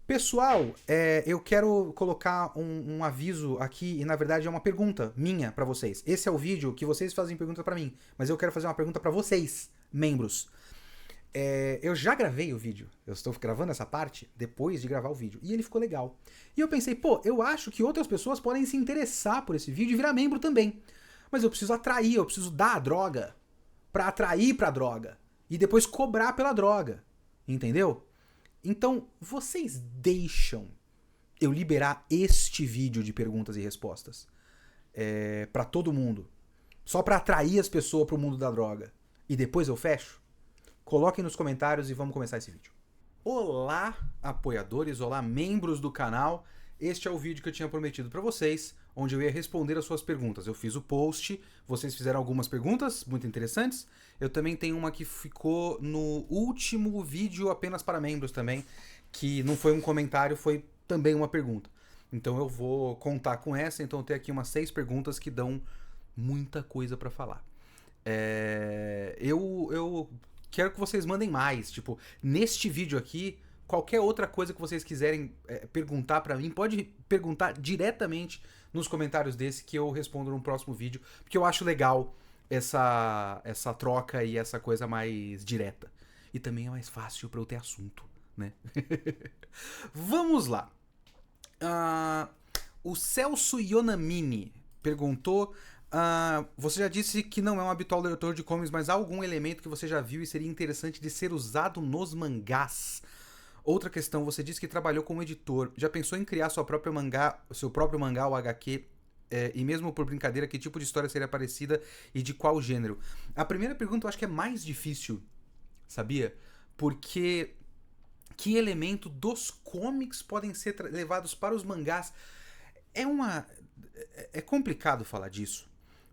Pessoal, eu quero colocar um aviso aqui, e na verdade é uma pergunta minha pra vocês. Esse é o vídeo que vocês fazem pergunta pra mim, mas eu quero fazer uma pergunta pra vocês, membros. Eu já gravei o vídeo, eu estou gravando essa parte depois de gravar o vídeo, e ele ficou legal. E eu pensei, pô, eu acho que outras pessoas podem se interessar por esse vídeo e virar membro também. Mas eu preciso atrair, eu preciso dar a droga pra atrair pra droga. E depois cobrar pela droga. Entendeu? Então, vocês deixam eu liberar este vídeo de perguntas e respostas para todo mundo, só para atrair as pessoas pro mundo da droga, e depois eu fecho? Coloquem nos comentários e vamos começar esse vídeo. Olá, apoiadores, olá, membros do canal. Este é o vídeo que eu tinha prometido para vocês, onde eu ia responder as suas perguntas. Eu fiz o post, vocês fizeram algumas perguntas muito interessantes. Eu também tenho uma que ficou no último vídeo apenas para membros também, que não foi um comentário, foi também uma pergunta. Então eu vou contar com essa, então eu tenho aqui umas 6 perguntas que dão muita coisa para falar. Eu quero que vocês mandem mais, tipo, neste vídeo aqui, qualquer outra coisa que vocês quiserem perguntar pra mim, pode perguntar diretamente nos comentários desse que eu respondo no próximo vídeo, porque eu acho legal essa troca e essa coisa mais direta. E também é mais fácil pra eu ter assunto, né? Vamos lá. O Celso Yonamini perguntou: você já disse que não é um habitual leitor de comics, mas há algum elemento que você já viu e seria interessante de ser usado nos mangás? Outra questão, você disse que trabalhou como editor. Já pensou em criar seu próprio mangá ou HQ? E mesmo por brincadeira, que tipo de história seria parecida e de qual gênero? A primeira pergunta eu acho que é mais difícil, sabia? Porque que elemento dos comics podem ser levados para os mangás? É complicado falar disso,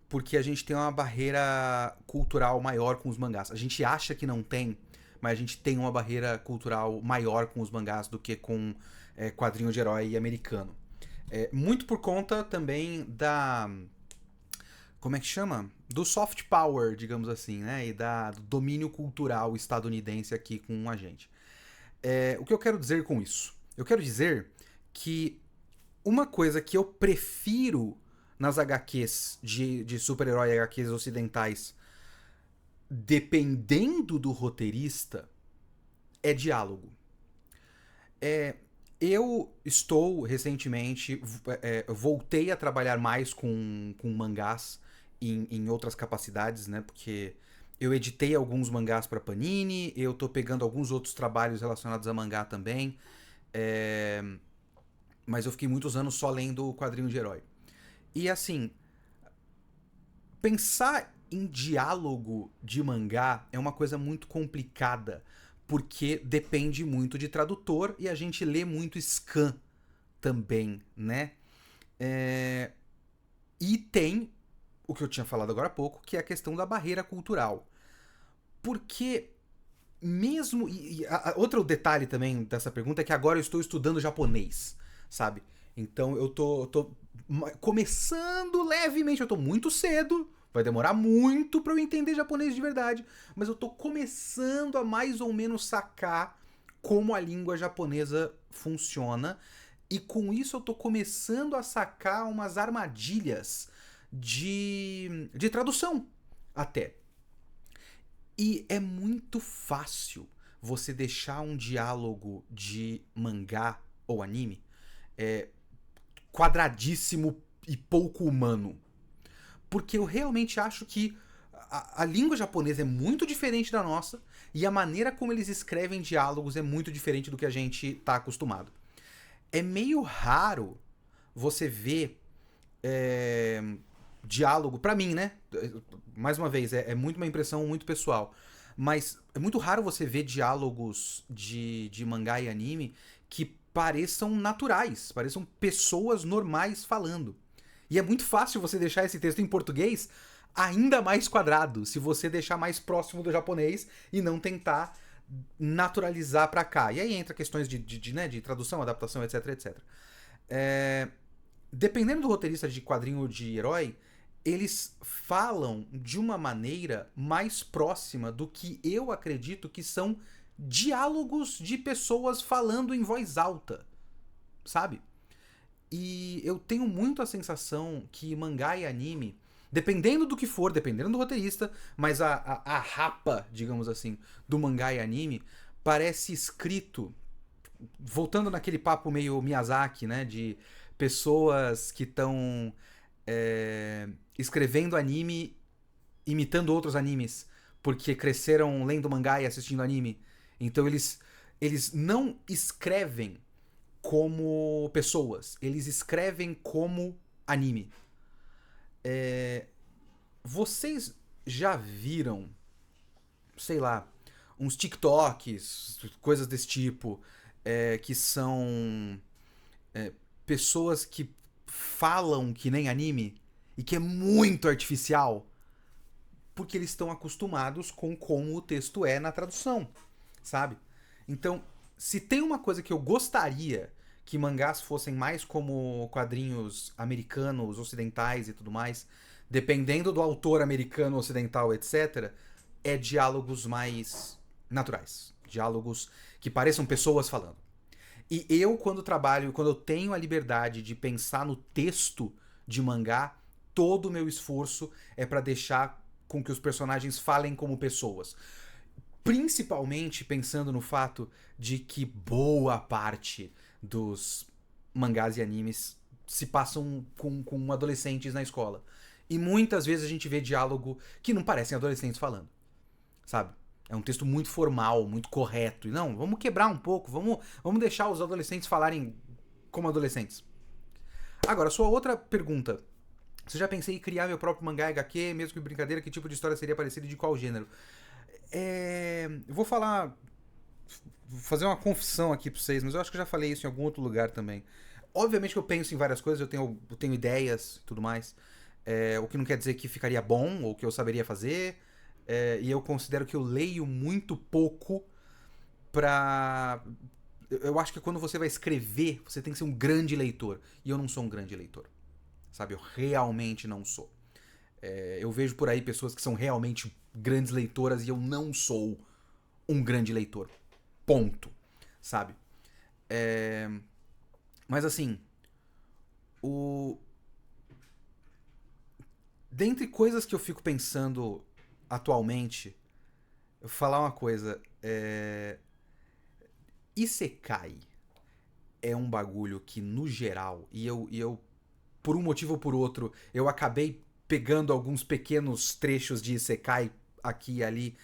porque a gente tem uma barreira cultural maior com os mangás. A gente acha que não tem, mas a gente tem uma barreira cultural maior com os mangás do que com quadrinho de herói americano. Muito por conta também da... Como é que chama? Do soft power, digamos assim, né? E do domínio cultural estadunidense aqui com a gente. O que eu quero dizer com isso? Eu quero dizer que uma coisa que eu prefiro nas HQs de super-herói e HQs ocidentais, dependendo do roteirista, é diálogo. Eu estou recentemente, voltei a trabalhar mais com mangás em outras capacidades, né? Porque eu editei alguns mangás para Panini, eu tô pegando alguns outros trabalhos relacionados a mangá também. Mas eu fiquei muitos anos só lendo o quadrinho de herói. E assim, pensar em diálogo de mangá é uma coisa muito complicada, porque depende muito de tradutor e a gente lê muito scan também, né? E tem o que eu tinha falado agora há pouco, que é a questão da barreira cultural. Porque mesmo... outro detalhe também dessa pergunta é que agora eu estou estudando japonês, sabe? Então eu tô começando levemente, eu tô muito cedo, vai demorar muito pra eu entender japonês de verdade, mas eu tô começando a mais ou menos sacar como a língua japonesa funciona, e com isso eu tô começando a sacar umas armadilhas de tradução até. E é muito fácil você deixar um diálogo de mangá ou anime quadradíssimo e pouco humano. Porque eu realmente acho que a língua japonesa é muito diferente da nossa e a maneira como eles escrevem diálogos é muito diferente do que a gente tá acostumado. É meio raro você ver diálogo, pra mim, né? Mais uma vez, é muito uma impressão muito pessoal. Mas é muito raro você ver diálogos de mangá e anime que pareçam naturais, pareçam pessoas normais falando. E é muito fácil você deixar esse texto em português ainda mais quadrado, se você deixar mais próximo do japonês e não tentar naturalizar pra cá. E aí entra questões de tradução, adaptação, etc, etc. Dependendo do roteirista de quadrinho de herói, eles falam de uma maneira mais próxima do que eu acredito que são diálogos de pessoas falando em voz alta, sabe? E eu tenho muito a sensação que mangá e anime, dependendo do que for, dependendo do roteirista, mas a rapa, digamos assim, do mangá e anime, parece escrito, voltando naquele papo meio Miyazaki, né? De pessoas que estão escrevendo anime imitando outros animes, porque cresceram lendo mangá e assistindo anime. Então eles não escrevem como pessoas, eles escrevem como anime. Vocês já viram, sei lá, uns TikToks, coisas desse tipo, que são pessoas que falam que nem anime e que é muito artificial? Porque eles estão acostumados com como o texto é na tradução, sabe? Então, se tem uma coisa que eu gostaria que mangás fossem mais como quadrinhos americanos, ocidentais e tudo mais, dependendo do autor americano, ocidental, etc., é diálogos mais naturais. Diálogos que pareçam pessoas falando. E eu, quando trabalho, quando eu tenho a liberdade de pensar no texto de mangá, todo o meu esforço é para deixar com que os personagens falem como pessoas. Principalmente pensando no fato de que boa parte dos mangás e animes se passam com adolescentes na escola. E muitas vezes a gente vê diálogo que não parecem adolescentes falando, sabe? É um texto muito formal, muito correto. E não, vamos quebrar um pouco, vamos deixar os adolescentes falarem como adolescentes. Agora, sua outra pergunta. Se eu já pensei em criar meu próprio mangá HQ, mesmo que brincadeira, que tipo de história seria parecida e de qual gênero? Eu vou falar. Vou fazer uma confissão aqui pra vocês, mas eu acho que eu já falei isso em algum outro lugar também. Obviamente que eu penso em várias coisas, eu tenho ideias e tudo mais. O que não quer dizer que ficaria bom ou que eu saberia fazer. E eu considero que eu leio muito pouco pra. Eu acho que quando você vai escrever, você tem que ser um grande leitor. E eu não sou um grande leitor. Sabe? Eu realmente não sou. Eu vejo por aí pessoas que são realmente grandes leitoras e eu não sou um grande leitor. Ponto. Sabe? Mas assim, o. Dentre coisas que eu fico pensando atualmente, eu vou falar uma coisa. Isekai é um bagulho que, no geral, e eu por um motivo ou por outro, eu acabei pegando alguns pequenos trechos de Isekai aqui e ali,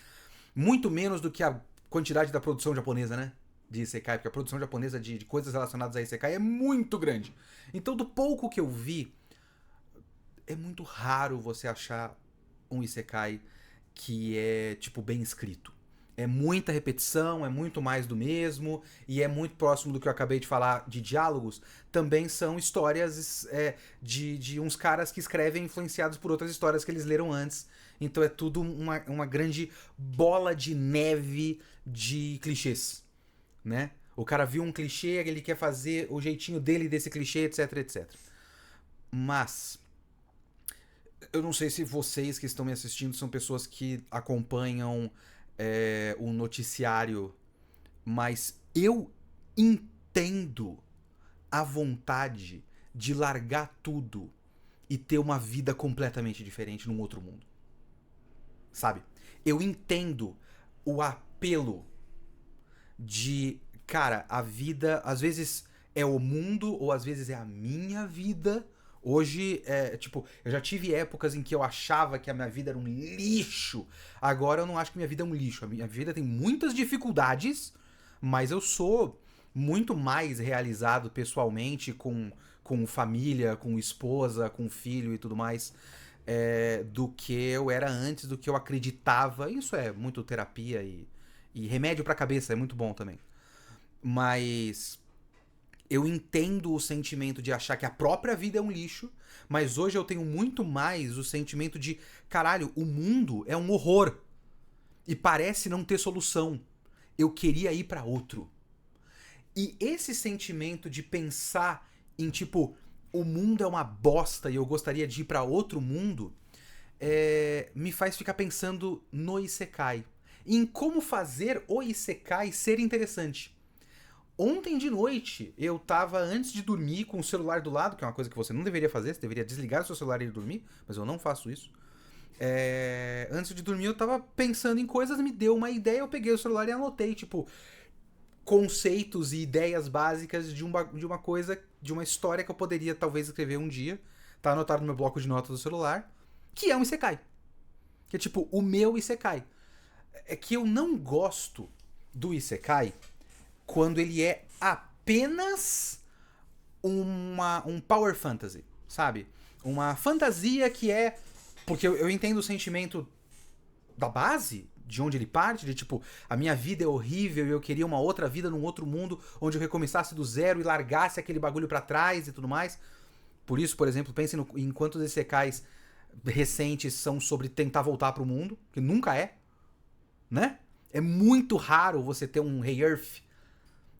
muito menos do que a quantidade da produção japonesa, né? De Isekai, porque a produção japonesa de coisas relacionadas a Isekai é muito grande. Então, do pouco que eu vi, é muito raro você achar um Isekai que é, tipo, bem escrito. É muita repetição, é muito mais do mesmo, e é muito próximo do que eu acabei de falar de diálogos. Também são histórias de uns caras que escrevem influenciados por outras histórias que eles leram antes. Então é tudo uma grande bola de neve de clichês, né? O cara viu um clichê, ele quer fazer o jeitinho dele desse clichê, etc, etc. Mas eu não sei se vocês que estão me assistindo são pessoas que acompanham o noticiário, mas eu entendo a vontade de largar tudo e ter uma vida completamente diferente num outro mundo. Sabe? Eu entendo o apelo de, cara, a vida às vezes é o mundo ou às vezes é a minha vida. Hoje, tipo, eu já tive épocas em que eu achava que a minha vida era um lixo. Agora eu não acho que minha vida é um lixo. A minha vida tem muitas dificuldades, mas eu sou muito mais realizado pessoalmente com família, com esposa, com filho e tudo mais, do que eu era antes, do que eu acreditava. Isso é muito terapia e remédio pra cabeça, é muito bom também. Mas eu entendo o sentimento de achar que a própria vida é um lixo, mas hoje eu tenho muito mais o sentimento de, caralho, o mundo é um horror e parece não ter solução. Eu queria ir pra outro. E esse sentimento de pensar em, tipo, o mundo é uma bosta e eu gostaria de ir pra outro mundo, me faz ficar pensando no Isekai. em como fazer o Isekai ser interessante. Ontem de noite, eu tava antes de dormir com o celular do lado, que é uma coisa que você não deveria fazer, você deveria desligar o seu celular e ir dormir, mas eu não faço isso. Antes de dormir, eu tava pensando em coisas, me deu uma ideia, eu peguei o celular e anotei, tipo, conceitos e ideias básicas de uma coisa, de uma história que eu poderia talvez escrever um dia. Tá anotado no meu bloco de notas do celular, que é um Isekai. Que é tipo, o meu Isekai. É que eu não gosto do Isekai quando ele é apenas um power fantasy, sabe? Uma fantasia que é... Porque eu entendo o sentimento da base, de onde ele parte, de tipo, a minha vida é horrível e eu queria uma outra vida num outro mundo onde eu recomeçasse do zero e largasse aquele bagulho pra trás e tudo mais. Por isso, por exemplo, pensem em quantos isekais recentes são sobre tentar voltar pro mundo, que nunca é, né? É muito raro você ter um Hey Earth.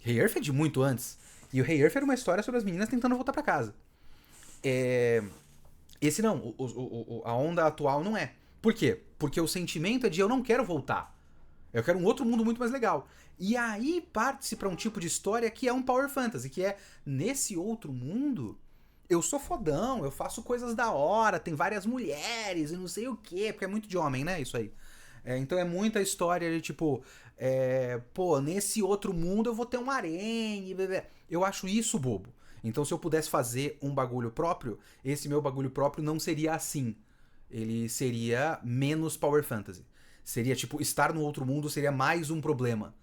Hey Earth é de muito antes. E o Hey Earth era uma história sobre as meninas tentando voltar pra casa. Esse não, a onda atual não é. Por quê? Porque o sentimento é de eu não quero voltar. Eu quero um outro mundo muito mais legal. E aí parte-se pra um tipo de história que é um Power Fantasy, que é nesse outro mundo eu sou fodão, eu faço coisas da hora, tem várias mulheres e não sei o quê, porque é muito de homem, né, isso aí. Então é muita história de tipo, pô, nesse outro mundo eu vou ter um harém, eu acho isso bobo. Então se eu pudesse fazer um bagulho próprio, esse meu bagulho próprio não seria assim. Ele seria menos Power Fantasy. Seria tipo, estar no outro mundo seria mais um problema.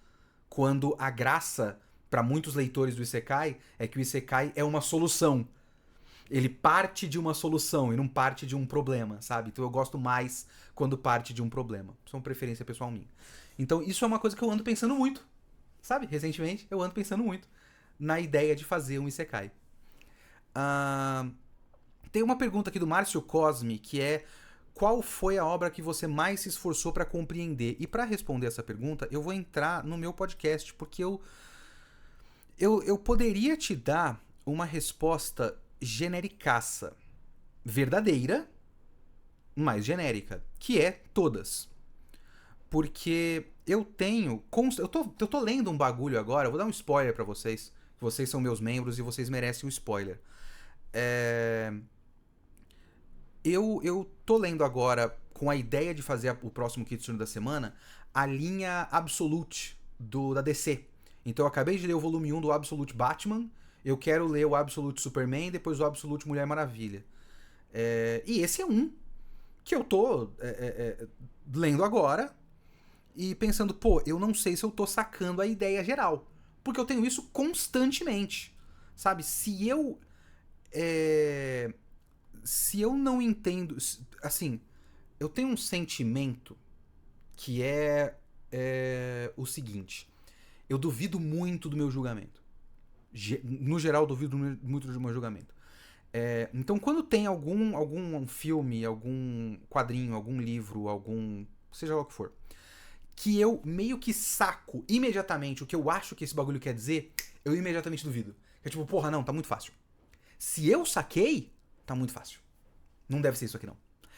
Quando a graça, pra muitos leitores do Isekai, é que o Isekai é uma solução. Ele parte de uma solução e não parte de um problema, sabe? Então eu gosto mais quando parte de um problema. Isso é uma preferência pessoal minha. Então isso é uma coisa que eu ando pensando muito, sabe? Recentemente eu ando pensando muito na ideia de fazer um Isekai. Tem uma pergunta aqui do Márcio Cosme, que é: qual foi a obra que você mais se esforçou para compreender? E para responder essa pergunta, eu vou entrar no meu podcast, porque eu poderia te dar uma resposta genericaça, verdadeira, mas genérica, que é todas. Porque eu tenho... Eu tô lendo um bagulho agora, eu vou dar um spoiler pra vocês. Vocês são meus membros e vocês merecem um spoiler. Eu tô lendo agora, com a ideia de fazer o próximo Kitsune da semana, a linha Absolute da DC. Então eu acabei de ler o volume 1 do Absolute Batman, eu quero ler o Absolute Superman, depois o Absolute Mulher Maravilha. E esse é um que eu tô lendo agora e pensando, pô, eu não sei se eu tô sacando a ideia geral. Porque eu tenho isso constantemente. Sabe? Se eu não entendo... Assim, eu tenho um sentimento que é o seguinte. Eu duvido muito do meu julgamento. No geral, duvido muito do meu julgamento. Então, quando tem algum filme, algum quadrinho, algum livro, seja lá o que for, que eu meio que saco imediatamente o que eu acho que esse bagulho quer dizer, eu imediatamente duvido. É tipo, porra, não, tá muito fácil. Se eu saquei, tá muito fácil. Não deve ser isso aqui, não.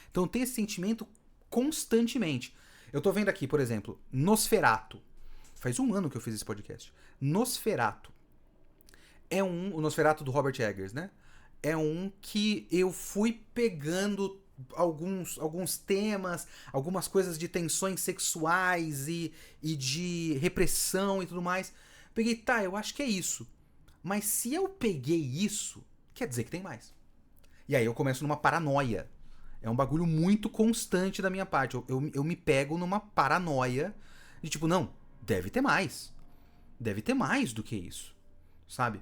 Então eu tenho esse sentimento constantemente. Eu tô vendo aqui, por exemplo, Nosferatu. Faz um ano que eu fiz esse podcast. Nosferatu. O Nosferatu do Robert Eggers, né? É um que eu fui pegando alguns temas, algumas coisas de tensões sexuais e de repressão e tudo mais. Peguei, tá, eu acho que é isso. Mas se eu peguei isso, quer dizer que tem mais. E aí eu começo numa paranoia. É um bagulho muito constante da minha parte. Eu me pego numa paranoia de tipo, não, deve ter mais. Deve ter mais do que isso. Sabe?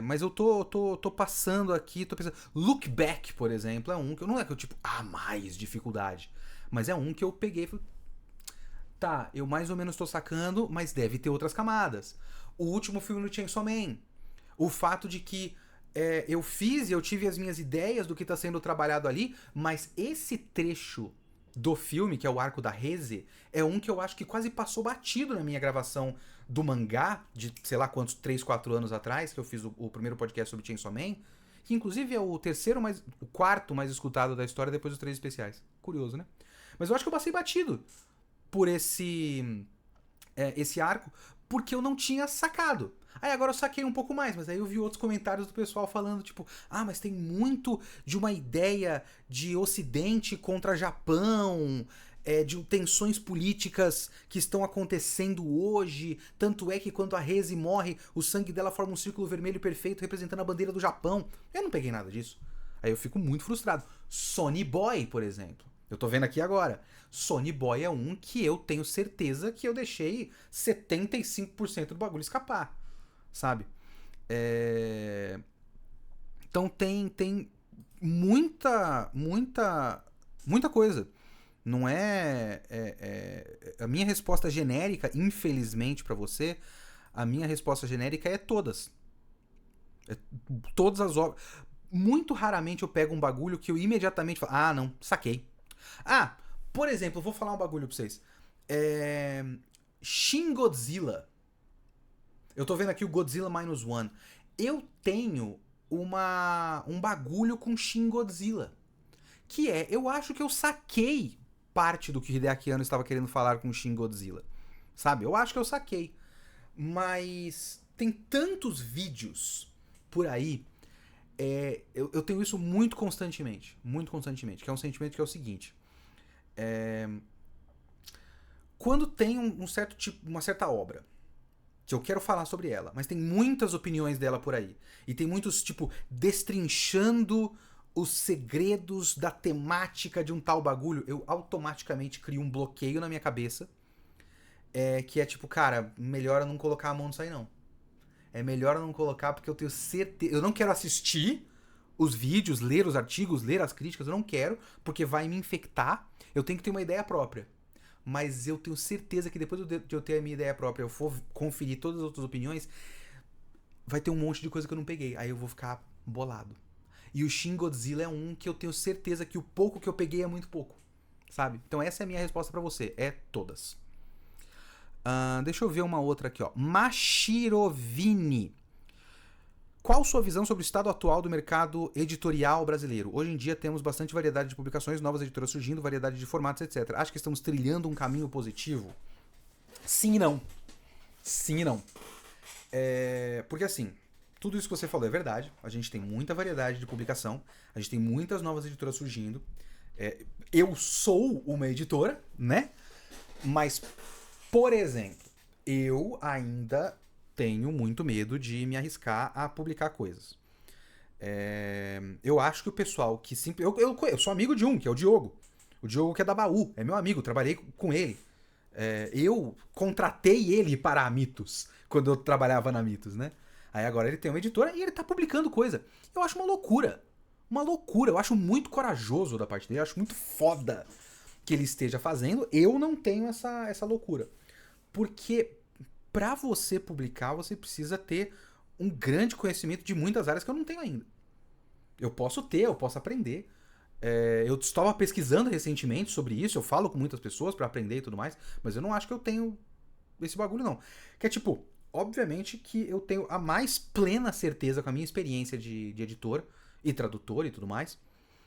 Mas eu tô passando aqui, tô pensando. Look Back, por exemplo, é um que não é que eu tipo, mais dificuldade. Mas é um que eu peguei e falei, tá, eu mais ou menos tô sacando, mas deve ter outras camadas. O último filme do Chainsaw Man. O fato de que eu fiz e eu tive as minhas ideias do que tá sendo trabalhado ali, mas esse trecho do filme, que é o arco da Reze, é um que eu acho que quase passou batido na minha gravação do mangá, de sei lá quantos, 3, 4 anos atrás, que eu fiz o primeiro podcast sobre Chainsaw Man, que inclusive é o quarto mais escutado da história depois dos 3 especiais. Curioso, né? Mas eu acho que eu passei batido. por esse arco porque eu não tinha sacado. Aí agora eu saquei um pouco mais, mas aí eu vi outros comentários do pessoal falando, tipo, mas tem muito de uma ideia de Ocidente contra Japão, de tensões políticas que estão acontecendo hoje. Tanto é que quando a Reze morre, o sangue dela forma um círculo vermelho perfeito representando a bandeira do Japão. Eu não peguei nada disso. Aí eu fico muito frustrado. Sonny Boy, por exemplo. Eu tô vendo aqui agora. Sonny Boy é um que eu tenho certeza que eu deixei 75% do bagulho escapar. Sabe? Então tem muita coisa. Não a minha resposta genérica, infelizmente pra você, a minha resposta genérica é todas. Todas as obras. Muito raramente eu pego um bagulho que eu imediatamente falo, não, saquei. Por exemplo, eu vou falar um bagulho pra vocês. Shin Godzilla. Eu tô vendo aqui o Godzilla Minus One. Eu tenho um bagulho com Shin Godzilla. Que eu acho que eu saquei parte do que o Hideaki Anno estava querendo falar com Shin Godzilla. Sabe? Eu acho que eu saquei. Mas tem tantos vídeos por aí. Eu tenho isso muito constantemente. Muito constantemente. Que é um sentimento que é o seguinte. Quando tem uma certa obra que eu quero falar sobre ela, mas tem muitas opiniões dela por aí. E tem muitos, destrinchando os segredos da temática de um tal bagulho, eu automaticamente crio um bloqueio na minha cabeça. Que é cara, melhor eu não colocar a mão nisso aí não. É melhor eu não colocar porque eu tenho certeza. Eu não quero assistir os vídeos, ler os artigos, ler as críticas, eu não quero, porque vai me infectar. Eu tenho que ter uma ideia própria. Mas eu tenho certeza que depois de eu ter a minha ideia própria, eu for conferir todas as outras opiniões, vai ter um monte de coisa que eu não peguei. Aí eu vou ficar bolado. E o Shin Godzilla é um que eu tenho certeza que o pouco que eu peguei é muito pouco. Sabe? Então essa é a minha resposta pra você. É todas. Deixa eu ver uma outra aqui, ó. Mashirovini. Qual sua visão sobre o estado atual do mercado editorial brasileiro? Hoje em dia temos bastante variedade de publicações, novas editoras surgindo, variedade de formatos, etc. Acho que estamos trilhando um caminho positivo? Sim e não. Sim e não. Porque assim, tudo isso que você falou é verdade. A gente tem muita variedade de publicação. A gente tem muitas novas editoras surgindo. Eu sou uma editora, né? Mas, por exemplo, eu ainda tenho muito medo de me arriscar a publicar coisas. Eu acho que o pessoal que simplesmente... Eu sou amigo de um, que é o Diogo. O Diogo que é da Baú, é meu amigo, trabalhei com ele. Eu contratei ele para a Mitos, quando eu trabalhava na Mitos, né? Aí agora ele tem uma editora e ele tá publicando coisa. Eu acho uma loucura. Uma loucura. Eu acho muito corajoso da parte dele, eu acho muito foda que ele esteja fazendo. Eu não tenho essa loucura. Porque pra você publicar, você precisa ter um grande conhecimento de muitas áreas que eu não tenho ainda. Eu posso aprender. Eu estava pesquisando recentemente sobre isso, eu falo com muitas pessoas pra aprender e tudo mais, mas eu não acho que eu tenho esse bagulho, não. Que é obviamente que eu tenho a mais plena certeza com a minha experiência de editor e tradutor e tudo mais,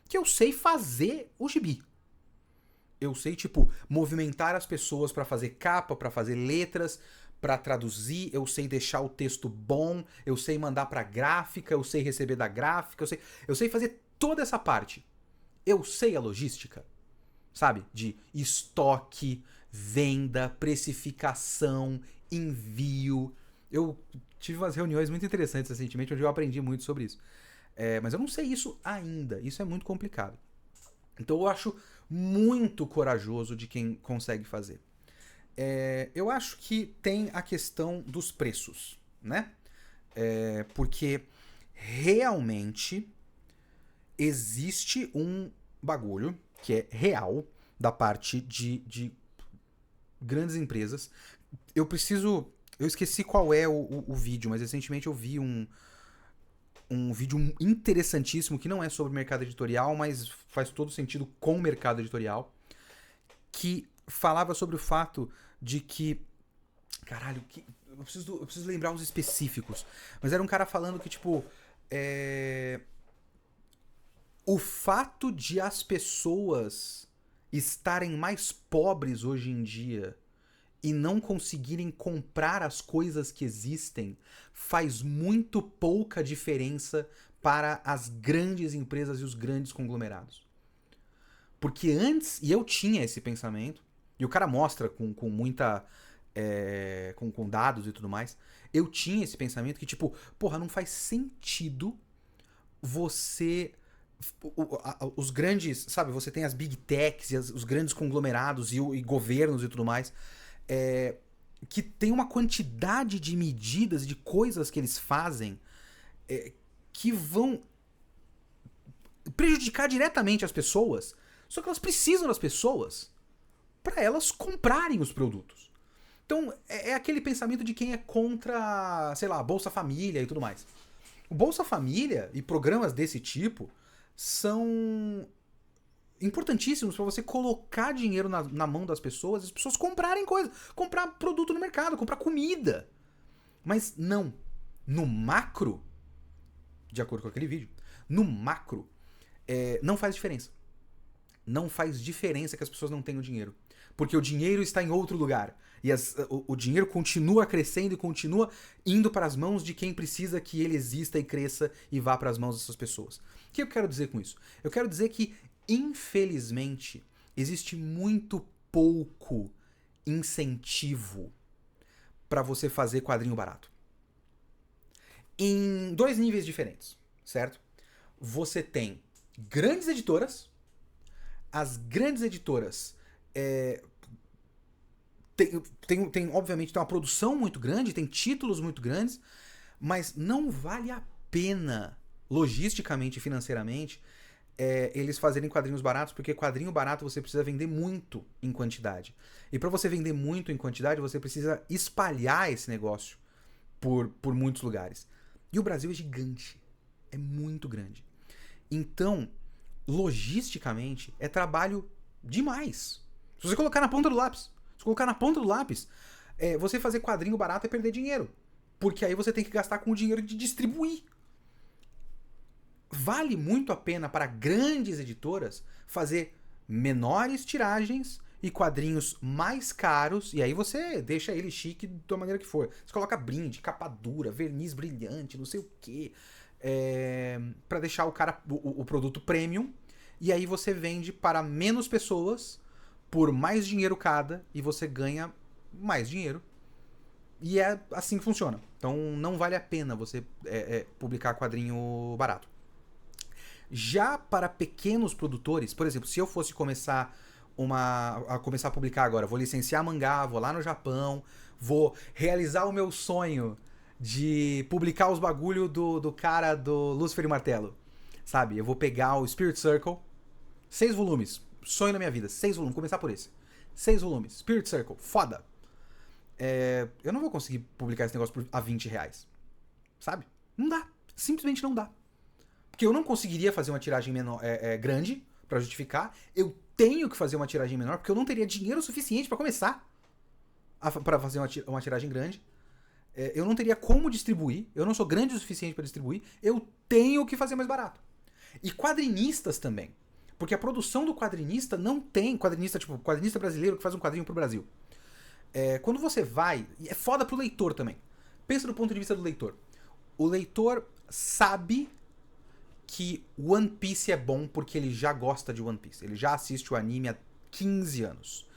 que eu sei fazer o gibi. Eu sei, movimentar as pessoas pra fazer capa, pra fazer letras, pra traduzir, eu sei deixar o texto bom, eu sei mandar pra gráfica, eu sei receber da gráfica, eu sei fazer toda essa parte. Eu sei a logística, sabe? De estoque, venda, precificação, envio. Eu tive umas reuniões muito interessantes recentemente onde eu aprendi muito sobre isso. Mas eu não sei isso ainda. Isso é muito complicado. Então eu acho muito corajoso de quem consegue fazer. Eu acho que tem a questão dos preços, né? Porque realmente existe um bagulho que é real da parte de grandes empresas. Eu esqueci qual é o vídeo, mas recentemente eu vi um vídeo interessantíssimo que não é sobre mercado editorial, mas faz todo sentido com o mercado editorial, que falava sobre o fato de que... Caralho, eu preciso lembrar os específicos. Mas era um cara falando que, o fato de as pessoas estarem mais pobres hoje em dia e não conseguirem comprar as coisas que existem faz muito pouca diferença para as grandes empresas e os grandes conglomerados. Porque antes, e eu tinha esse pensamento, e o cara mostra com muita. Com dados e tudo mais, eu tinha esse pensamento que, tipo, porra, não faz sentido você. Os grandes, sabe, você tem as big techs e os grandes conglomerados e governos e tudo mais, que tem uma quantidade de medidas, de coisas que eles fazem que vão prejudicar diretamente as pessoas, só que elas precisam das pessoas para elas comprarem os produtos. Então, é aquele pensamento de quem é contra, sei lá, Bolsa Família e tudo mais. O Bolsa Família e programas desse tipo são importantíssimos para você colocar dinheiro na mão das pessoas, as pessoas comprarem coisas, comprar produto no mercado, comprar comida. Mas não. No macro, de acordo com aquele vídeo, no macro, não faz diferença. Não faz diferença que as pessoas não tenham dinheiro. Porque o dinheiro está em outro lugar. E o dinheiro continua crescendo e continua indo para as mãos de quem precisa que ele exista e cresça e vá para as mãos dessas pessoas. O que eu quero dizer com isso? Eu quero dizer que, infelizmente, existe muito pouco incentivo para você fazer quadrinho barato. Em dois níveis diferentes, certo? Você tem grandes editoras. As grandes editoras obviamente, tem uma produção muito grande, tem títulos muito grandes, mas não vale a pena, logisticamente e financeiramente, eles fazerem quadrinhos baratos, porque quadrinho barato você precisa vender muito em quantidade. E para você vender muito em quantidade, você precisa espalhar esse negócio por muitos lugares. E o Brasil é gigante, é muito grande. Então, logisticamente, é trabalho demais. Se você colocar na ponta do lápis, você fazer quadrinho barato é perder dinheiro. Porque aí você tem que gastar com o dinheiro de distribuir. Vale muito a pena para grandes editoras fazer menores tiragens e quadrinhos mais caros, e aí você deixa ele chique da maneira que for. Você coloca brinde, capa dura, verniz brilhante, não sei o quê, para deixar o produto premium, e aí você vende para menos pessoas por mais dinheiro cada, e você ganha mais dinheiro. E é assim que funciona. Então não vale a pena você publicar quadrinho barato. Já para pequenos produtores, por exemplo, se eu fosse começar a publicar agora, vou licenciar mangá, vou lá no Japão, vou realizar o meu sonho de publicar os bagulho do cara do Lúcifer e Martelo, sabe? Eu vou pegar o Spirit Circle, 6 volumes, sonho na minha vida, 6 volumes, começar por esse. 6 volumes, Spirit Circle, foda. Eu não vou conseguir publicar esse negócio a R$20, sabe? Não dá, simplesmente não dá. Porque eu não conseguiria fazer uma tiragem menor, grande pra justificar. Eu tenho que fazer uma tiragem menor porque eu não teria dinheiro suficiente pra começar pra fazer uma tiragem grande. Eu não teria como distribuir. Eu não sou grande o suficiente pra distribuir. Eu tenho que fazer mais barato. E quadrinistas também. Porque a produção do quadrinista não tem... Quadrinista brasileiro que faz um quadrinho pro Brasil. Quando você vai... É foda pro leitor também. Pensa do ponto de vista do leitor. O leitor sabe que One Piece é bom porque ele já gosta de One Piece. Ele já assiste o anime há 15 anos.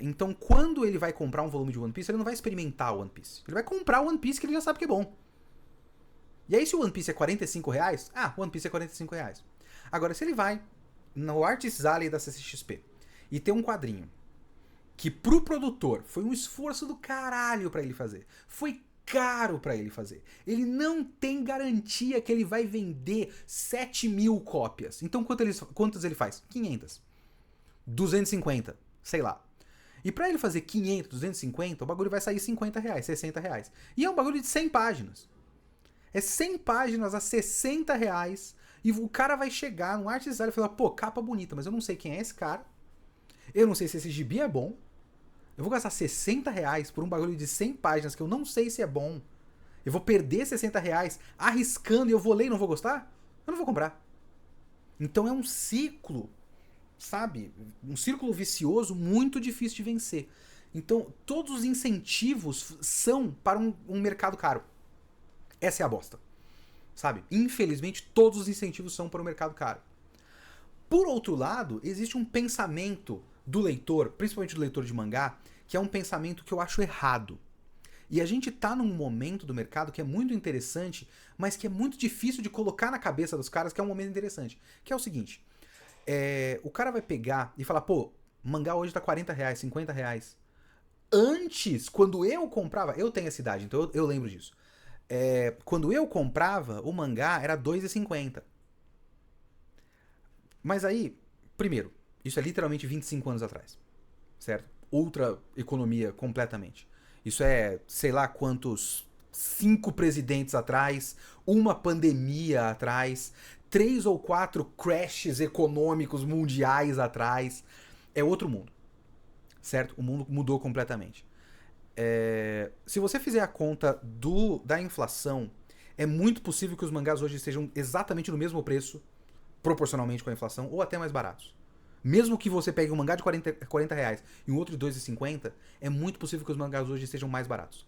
Então, quando ele vai comprar um volume de One Piece, ele não vai experimentar o One Piece. Ele vai comprar o One Piece que ele já sabe que é bom. E aí, se o One Piece é R$45, One Piece é R$45. Agora, se ele vai no Artist Alley da CCXP e tem um quadrinho que pro produtor foi um esforço do caralho pra ele fazer, foi caro pra ele fazer, ele não tem garantia que ele vai vender 7.000 cópias. Então quantas ele faz? 500. 250, sei lá. E pra ele fazer 500, 250, o bagulho vai sair R$50, R$60. E é um bagulho de 100 páginas. É 100 páginas a R$60 e o cara vai chegar no Artist Alley e falar, pô, capa bonita, mas eu não sei quem é esse cara. Eu não sei se esse gibi é bom. Eu vou gastar R$60 por um bagulho de 100 páginas que eu não sei se é bom. Eu vou perder R$60 arriscando e eu vou ler e não vou gostar? Eu não vou comprar. Então é um ciclo sabe? Um círculo vicioso muito difícil de vencer. Então, todos os incentivos são para um mercado caro. Essa é a bosta, sabe? Infelizmente, todos os incentivos são para o mercado caro. Por outro lado, existe um pensamento do leitor, principalmente do leitor de mangá, que é um pensamento que eu acho errado. E a gente tá num momento do mercado que é muito interessante, mas que é muito difícil de colocar na cabeça dos caras que é um momento interessante. Que é o seguinte, o cara vai pegar e falar, pô, mangá hoje tá R$40, R$50. Antes, quando eu comprava, eu tenho essa idade, então eu lembro disso. Quando eu comprava, o mangá era R$2,50. Mas aí, primeiro, isso é literalmente 25 anos atrás, certo? Outra economia completamente. Isso é, sei lá quantos, 5 presidentes atrás, uma pandemia atrás, 3 ou 4 crashes econômicos mundiais atrás. É outro mundo, certo? O mundo mudou completamente. Se você fizer a conta da inflação, é muito possível que os mangás hoje estejam exatamente no mesmo preço, proporcionalmente com a inflação, ou até mais baratos. Mesmo que você pegue um mangá de R$40 e um outro de R$2,50, é muito possível que os mangás hoje estejam mais baratos.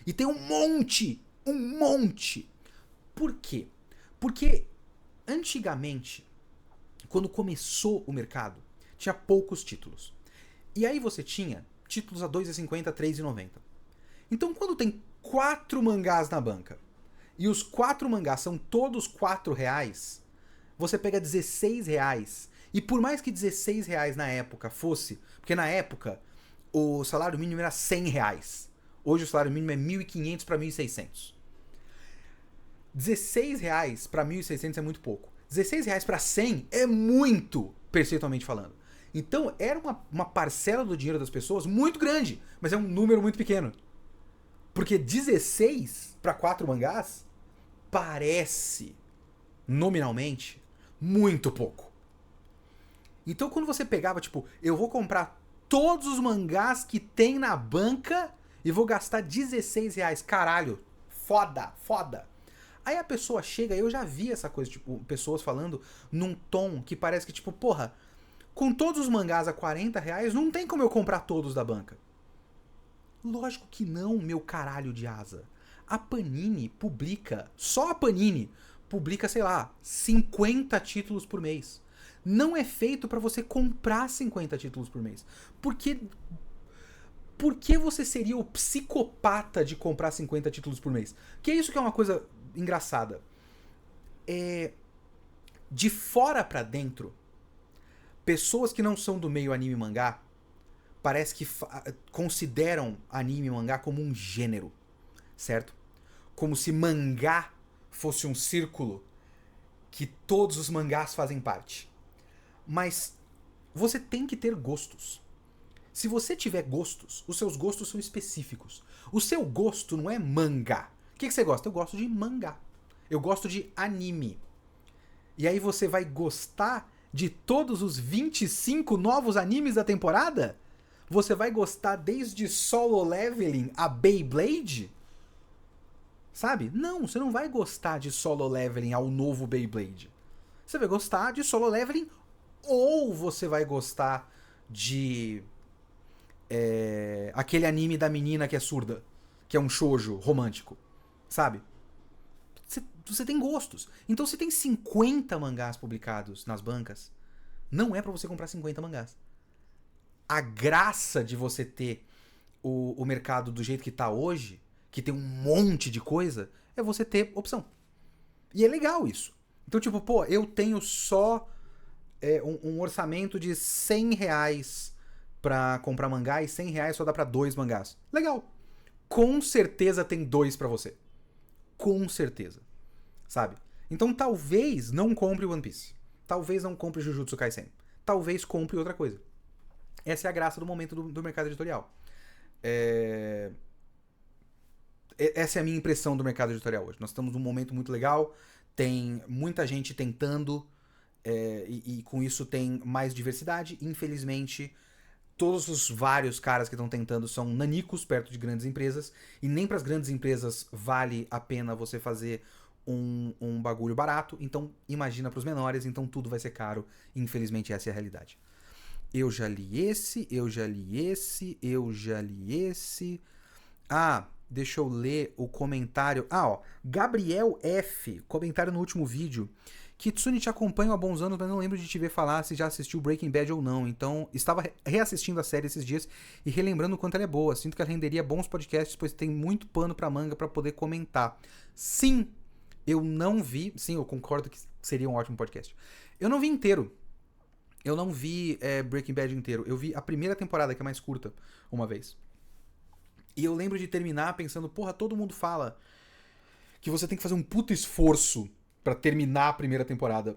E tem um monte! Um monte! Por quê? Porque antigamente, quando começou o mercado, tinha poucos títulos. E aí você tinha títulos a R$2,50, R$3,90. Então quando tem 4 mangás na banca, e os 4 mangás são todos R$4, você pega R$16. E por mais que R$16 na época fosse... Porque na época, o salário mínimo era R$100. Hoje o salário mínimo é R$1.500 para R$1.600. R$16 para R$1.600 é muito pouco. R$16 para 100 é muito, percentualmente falando. Então era uma parcela do dinheiro das pessoas muito grande, mas é um número muito pequeno. Porque 16 para 4 mangás parece, nominalmente, muito pouco. Então quando você pegava, tipo, eu vou comprar todos os mangás que tem na banca e vou gastar R$16. Caralho, foda, foda. Aí a pessoa chega, eu já vi essa coisa, tipo, pessoas falando num tom que parece que, tipo, porra, com todos os mangás a R$40, não tem como eu comprar todos da banca. Lógico que não, meu caralho de asa. A Panini publica, só a Panini publica, sei lá, 50 títulos por mês. Não é feito para você comprar 50 títulos por mês. Por que você seria o psicopata de comprar 50 títulos por mês? Que é isso que é uma coisa engraçada. De fora pra dentro, pessoas que não são do meio anime e mangá parece que consideram anime e mangá como um gênero, certo? Como se mangá fosse um círculo que todos os mangás fazem parte. Mas você tem que ter gostos. Se você tiver gostos, os seus gostos são específicos. O seu gosto não é mangá. O que você gosta? Eu gosto de mangá. Eu gosto de anime. E aí você vai gostar de todos os 25 novos animes da temporada? Você vai gostar desde Solo Leveling a Beyblade? Sabe? Não, você não vai gostar de Solo Leveling ao novo Beyblade. Você vai gostar de Solo Leveling ou você vai gostar de aquele anime da menina que é surda, que é um shoujo romântico, sabe? Você tem gostos. Então se tem 50 mangás publicados nas bancas, não é pra você comprar 50 mangás. A graça de você ter o mercado do jeito que tá hoje, que tem um monte de coisa, é você ter opção. E é legal isso. Então, tipo, pô, eu tenho só um orçamento de R$100 pra comprar mangá e R$100 só dá pra 2 mangás. Legal. Com certeza tem 2 pra você. Com certeza. Sabe? Então talvez não compre One Piece. Talvez não compre Jujutsu Kaisen. Talvez compre outra coisa. Essa é a graça do momento do mercado editorial. Essa é a minha impressão do mercado editorial hoje. Nós estamos num momento muito legal. Tem muita gente tentando. E com isso tem mais diversidade. Infelizmente, todos os vários caras que estão tentando são nanicos perto de grandes empresas. E nem para as grandes empresas vale a pena você fazer um bagulho barato. Então imagina para os menores. Então tudo vai ser caro. Infelizmente essa é a realidade. Eu já li esse, eu já li esse, eu já li esse. Ah, deixa eu ler o comentário. Ah, ó. Gabriel F. Comentário no último vídeo. Kitsune, te acompanho há bons anos, mas não lembro de te ver falar se já assistiu Breaking Bad ou não. Então, estava reassistindo a série esses dias e relembrando o quanto ela é boa. Sinto que ela renderia bons podcasts, pois tem muito pano pra manga pra poder comentar. Sim, eu não vi. Sim, eu concordo que seria um ótimo podcast. Eu não vi inteiro. Eu não vi Breaking Bad inteiro. Eu vi a primeira temporada, que é mais curta, uma vez. E eu lembro de terminar pensando, porra, todo mundo fala que você tem que fazer um puto esforço pra terminar a primeira temporada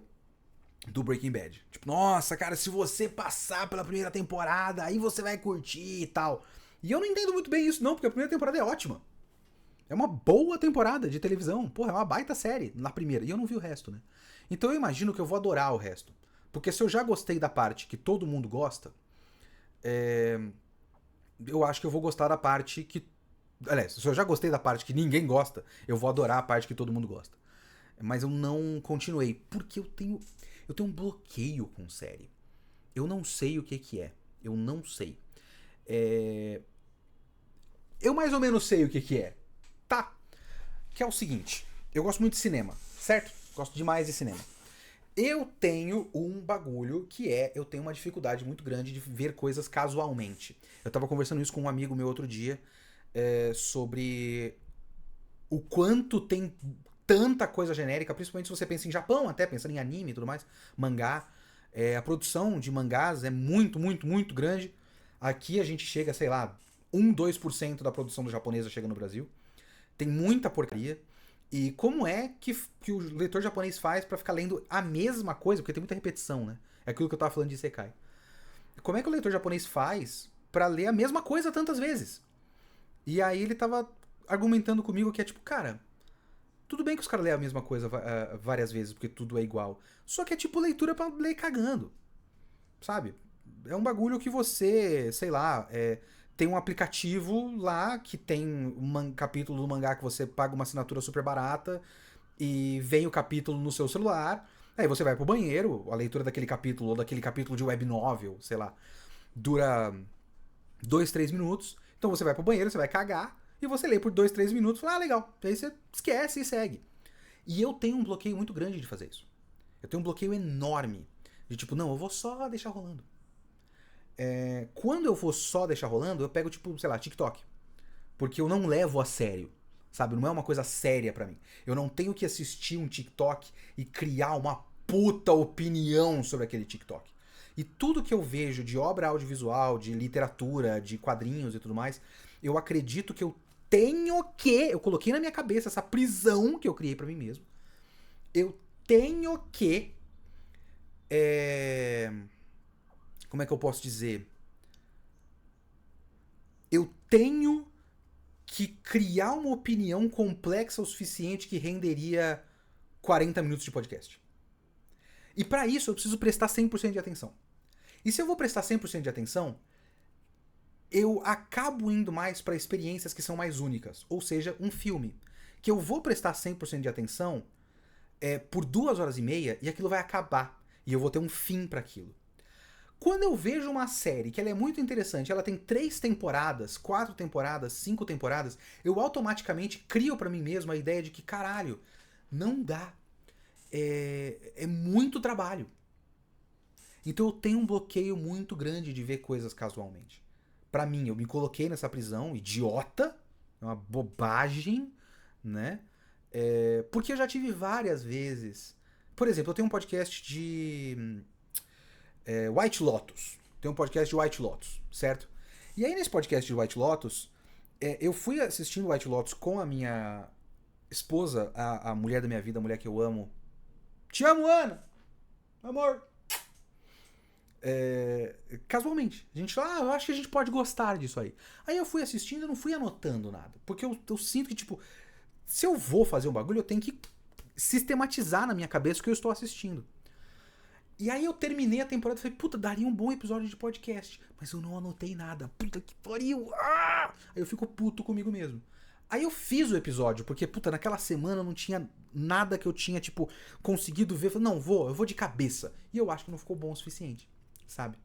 do Breaking Bad. Tipo, nossa, cara, se você passar pela primeira temporada, aí você vai curtir e tal. E eu não entendo muito bem isso, não, porque a primeira temporada é ótima. É uma boa temporada de televisão. Porra, é uma baita série na primeira. E eu não vi o resto, né? Então eu imagino que eu vou adorar o resto. Porque se eu já gostei da parte que todo mundo gosta, eu acho que eu vou gostar da parte que... Aliás, se eu já gostei da parte que ninguém gosta, eu vou adorar a parte que todo mundo gosta. Mas eu não continuei, porque eu tenho um bloqueio com série. Eu não sei o que é. Eu não sei. Eu mais ou menos sei o que é. Tá. Que é o seguinte. Eu gosto muito de cinema, certo? Gosto demais de cinema. Eu tenho um bagulho que eu tenho uma dificuldade muito grande de ver coisas casualmente. Eu tava conversando isso com um amigo meu outro dia, sobre o quanto tem tanta coisa genérica, principalmente se você pensa em Japão, até pensando em anime e tudo mais, mangá. A produção de mangás é muito, muito, muito grande. Aqui a gente chega, sei lá, 2% da produção do japonesa chega no Brasil. Tem muita porcaria. E como é que o leitor japonês faz pra ficar lendo a mesma coisa? Porque tem muita repetição, né? É aquilo que eu tava falando de Isekai. Como é que o leitor japonês faz pra ler a mesma coisa tantas vezes? E aí ele tava argumentando comigo que é tipo, cara, tudo bem que os caras leem a mesma coisa várias vezes, porque tudo é igual. Só que é tipo leitura pra ler cagando. Sabe? É um bagulho que você, sei lá, tem um aplicativo lá que tem um capítulo do mangá que você paga uma assinatura super barata e vem o capítulo no seu celular. Aí você vai pro banheiro, a leitura daquele capítulo ou daquele capítulo de web novel, sei lá, dura 2, 3 minutos. Então você vai pro banheiro, você vai cagar e você lê por 2, 3 minutos e fala, legal. Aí você esquece e segue. E eu tenho um bloqueio muito grande de fazer isso. Eu tenho um bloqueio enorme. De tipo, não, eu vou só deixar rolando. Quando eu vou só deixar rolando, eu pego, tipo, sei lá, TikTok. Porque eu não levo a sério. Sabe? Não é uma coisa séria pra mim. Eu não tenho que assistir um TikTok e criar uma puta opinião sobre aquele TikTok. E tudo que eu vejo de obra audiovisual, de literatura, de quadrinhos e tudo mais, eu acredito que eu tenho que... Eu coloquei na minha cabeça essa prisão que eu criei pra mim mesmo. Eu tenho que... Como é que eu posso dizer? Eu tenho que criar uma opinião complexa o suficiente que renderia 40 minutos de podcast. E pra isso eu preciso prestar 100% de atenção. E se eu vou prestar 100% de atenção, eu acabo indo mais pra experiências que são mais únicas. Ou seja, um filme. Que eu vou prestar 100% de atenção por 2h30 e aquilo vai acabar. E eu vou ter um fim pra aquilo. Quando eu vejo uma série que ela é muito interessante, ela tem 3 temporadas, 4 temporadas, 5 temporadas, eu automaticamente crio pra mim mesmo a ideia de que, caralho, não dá. É muito trabalho. Então eu tenho um bloqueio muito grande de ver coisas casualmente. Pra mim, eu me coloquei nessa prisão, idiota, é uma bobagem, né? Porque eu já tive várias vezes. Por exemplo, eu tenho um podcast de White Lotus. Tem um podcast de White Lotus, certo? E aí nesse podcast de White Lotus, eu fui assistindo White Lotus com a minha esposa, a mulher da minha vida, a mulher que eu amo. Te amo, Ana! Amor! Casualmente. A gente fala, eu acho que a gente pode gostar disso aí. Aí eu fui assistindo e não fui anotando nada. Porque eu sinto que, tipo, se eu vou fazer um bagulho, eu tenho que sistematizar na minha cabeça o que eu estou assistindo. E aí eu terminei a temporada e falei, puta, daria um bom episódio de podcast. Mas eu não anotei nada. Puta que pariu! Ah! Aí eu fico puto comigo mesmo. Aí eu fiz o episódio, porque, puta, naquela semana não tinha nada que eu tinha, tipo, conseguido ver. Eu falei, não, eu vou de cabeça. E eu acho que não ficou bom o suficiente, sabe?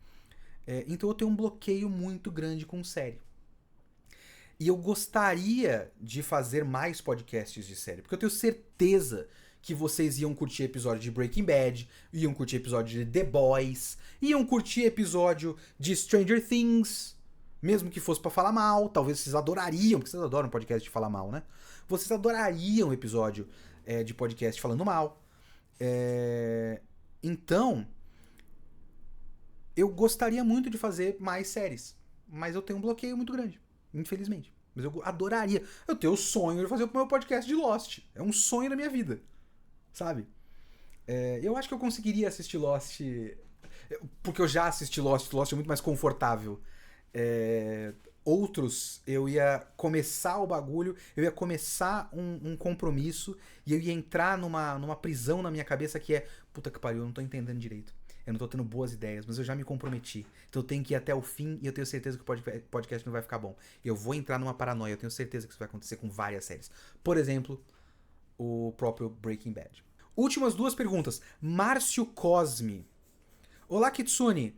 Então eu tenho um bloqueio muito grande com série. E eu gostaria de fazer mais podcasts de série, porque eu tenho certeza que vocês iam curtir episódio de Breaking Bad, iam curtir episódio de The Boys, iam curtir episódio de Stranger Things, mesmo que fosse pra falar mal, talvez vocês adorariam, porque vocês adoram podcast de falar mal, né? Vocês adorariam episódio de podcast falando mal. Então, eu gostaria muito de fazer mais séries, mas eu tenho um bloqueio muito grande, infelizmente. Mas eu adoraria. Eu tenho o sonho de fazer o meu podcast de Lost. É um sonho da minha vida, sabe? Eu acho que eu conseguiria assistir Lost, porque eu já assisti Lost. Lost é muito mais confortável. Outros, eu ia começar o bagulho, eu ia começar um compromisso e eu ia entrar numa prisão na minha cabeça que é, puta que pariu, eu não tô entendendo direito. Eu não tô tendo boas ideias, mas eu já me comprometi. Então eu tenho que ir até o fim e eu tenho certeza que o podcast não vai ficar bom. Eu vou entrar numa paranoia, eu tenho certeza que isso vai acontecer com várias séries. Por exemplo, o próprio Breaking Bad. Últimas duas perguntas. Márcio Cosme. Olá, Kitsune.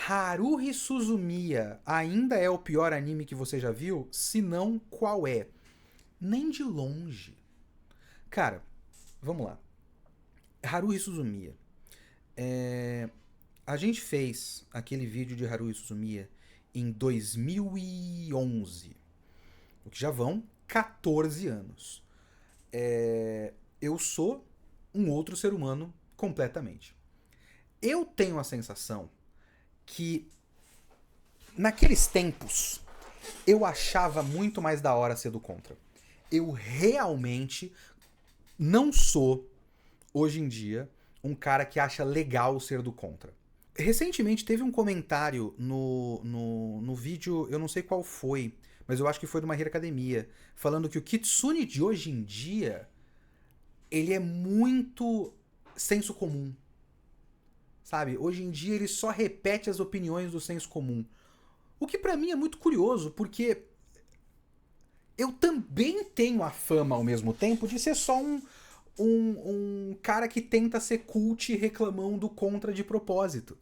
Haruhi Suzumiya ainda é o pior anime que você já viu? Se não, qual é? Nem de longe. Cara, vamos lá. Haruhi Suzumiya. A gente fez aquele vídeo de Haruhi Suzumiya em 2011. O que já vão 14 anos. Eu sou um outro ser humano completamente. Eu tenho a sensação que naqueles tempos eu achava muito mais da hora ser do contra. Eu realmente não sou, hoje em dia, um cara que acha legal ser do contra. Recentemente teve um comentário no vídeo, eu não sei qual foi, mas eu acho que foi de uma Hero Academia, falando que o Kitsune de hoje em dia, ele é muito senso comum. Sabe? Hoje em dia ele só repete as opiniões do senso comum. O que pra mim é muito curioso, porque eu também tenho a fama ao mesmo tempo de ser só um cara que tenta ser cult e reclamão do contra de propósito.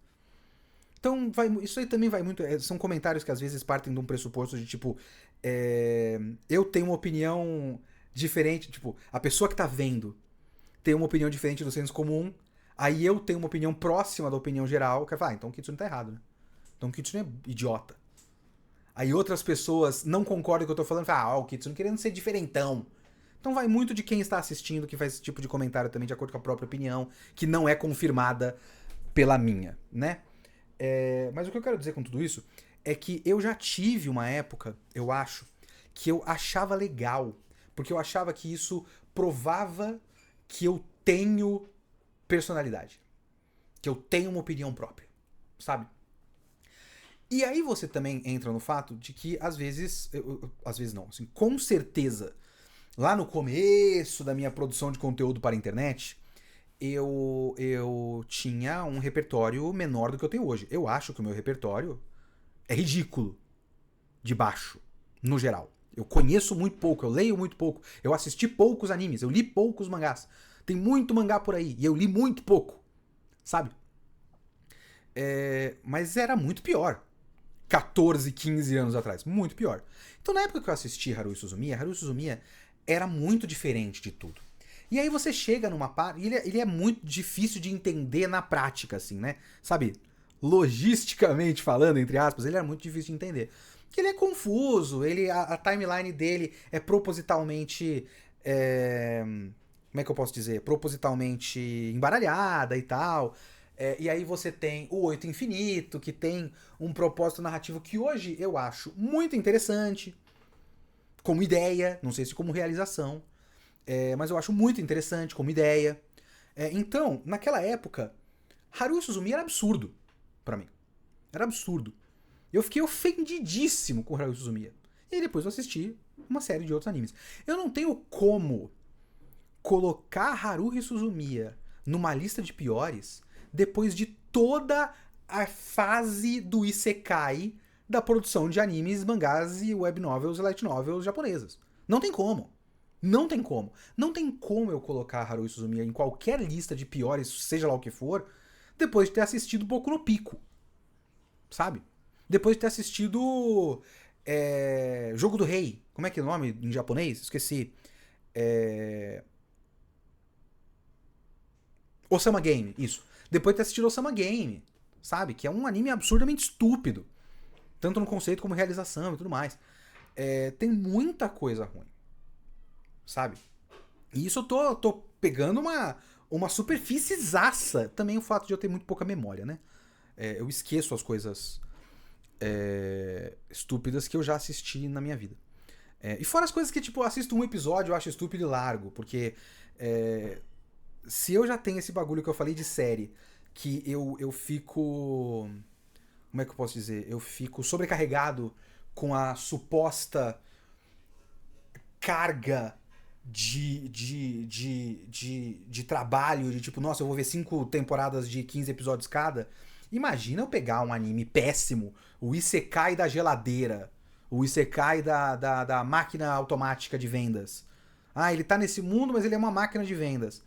Então, isso aí também vai muito. São comentários que às vezes partem de um pressuposto de tipo. Eu tenho uma opinião diferente. Tipo, a pessoa que tá vendo tem uma opinião diferente do senso comum. Aí eu tenho uma opinião próxima da opinião geral. Que então o Kitsune tá errado, né? Então o Kitsune é idiota. Aí outras pessoas não concordam com o que eu tô falando. O Kitsune querendo ser diferentão. Então vai muito de quem está assistindo, que faz esse tipo de comentário também de acordo com a própria opinião, que não é confirmada pela minha, né? Mas o que eu quero dizer com tudo isso é que eu já tive uma época, eu acho, que eu achava legal. Porque eu achava que isso provava que eu tenho personalidade. Que eu tenho uma opinião própria, sabe? E aí você também entra no fato de que, às vezes não, assim, com certeza, lá no começo da minha produção de conteúdo para a internet, eu tinha um repertório menor do que eu tenho hoje. Eu acho que o meu repertório é ridículo, de baixo, no geral. Eu conheço muito pouco, eu leio muito pouco, eu assisti poucos animes, eu li poucos mangás. Tem muito mangá por aí, e eu li muito pouco, sabe? Mas era muito pior. 14, 15 anos atrás. Muito pior. Então, na época que eu assisti Haruhi Suzumiya era muito diferente de tudo. E aí você chega numa parte... Ele é muito difícil de entender na prática, assim, né? Sabe? Logisticamente falando, entre aspas, ele é muito difícil de entender. Porque ele é confuso, a timeline dele é propositalmente... como é que eu posso dizer? Propositalmente embaralhada e tal. E aí você tem o Oito Infinito, que tem um propósito narrativo que hoje eu acho muito interessante, como ideia, não sei se como realização, mas eu acho muito interessante como ideia. Então, naquela época, Haruhi Suzumiya era absurdo pra mim. Era absurdo. Eu fiquei ofendidíssimo com Haruhi Suzumiya. E depois eu assisti uma série de outros animes. Eu não tenho como colocar Haruhi Suzumiya numa lista de piores depois de toda a fase do Isekai da produção de animes, mangás e web novels e light novels japonesas. Não tem como. Não tem como. Não tem como eu colocar Haruhi Suzumiya em qualquer lista de piores, seja lá o que for, depois de ter assistido Boku no Pico. sabe? Depois de ter assistido Jogo do Rei. Como é que é o nome em japonês? Esqueci. Osama Game, isso. Depois de ter assistido Osama Game, sabe? Que é um anime absurdamente estúpido. Tanto no conceito como realização e tudo mais. Tem muita coisa ruim, sabe? E isso eu tô pegando uma superfície-zaça. Também o fato de eu ter muito pouca memória, né? Eu esqueço as coisas estúpidas que eu já assisti na minha vida. E fora as coisas que, tipo, eu assisto um episódio, eu acho estúpido e largo. Porque se eu já tenho esse bagulho que eu falei de série, que eu fico... Como é que eu posso dizer? Eu fico sobrecarregado com a suposta carga de trabalho, de tipo, nossa, eu vou ver 5 temporadas de 15 episódios cada. Imagina eu pegar um anime péssimo, o Isekai da geladeira, o Isekai da máquina automática de vendas. Ah, ele tá nesse mundo, mas ele é uma máquina de vendas.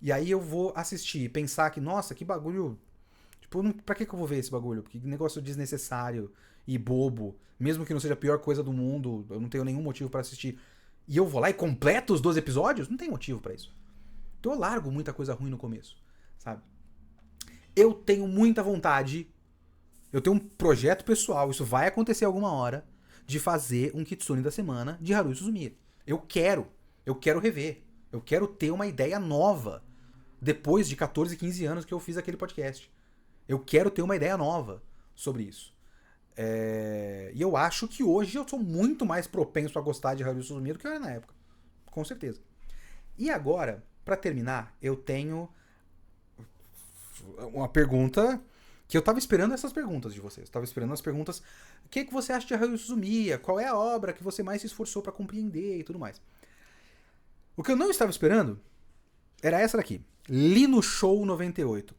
E aí eu vou assistir e pensar que, nossa, que bagulho. Tipo, pra que eu vou ver esse bagulho? Que negócio desnecessário e bobo. Mesmo que não seja a pior coisa do mundo, eu não tenho nenhum motivo pra assistir. E eu vou lá e completo os 12 episódios? Não tem motivo pra isso. Então eu largo muita coisa ruim no começo, sabe? Eu tenho muita vontade, eu tenho um projeto pessoal, isso vai acontecer alguma hora, de fazer um Kitsune da semana de Haruhi Suzumiya. Eu quero rever. Eu quero ter uma ideia nova. Depois de 14, 15 anos que eu fiz aquele podcast. Eu quero ter uma ideia nova sobre isso. E eu acho que hoje eu sou muito mais propenso a gostar de Haruhi Suzumiya do que eu era na época. Com certeza. E agora, pra terminar, eu tenho uma pergunta que eu tava esperando essas perguntas de vocês. Eu tava esperando as perguntas. O que você acha de Haruhi Suzumiya? Qual é a obra que você mais se esforçou pra compreender e tudo mais? O que eu não estava esperando era essa daqui. Li no Show 98.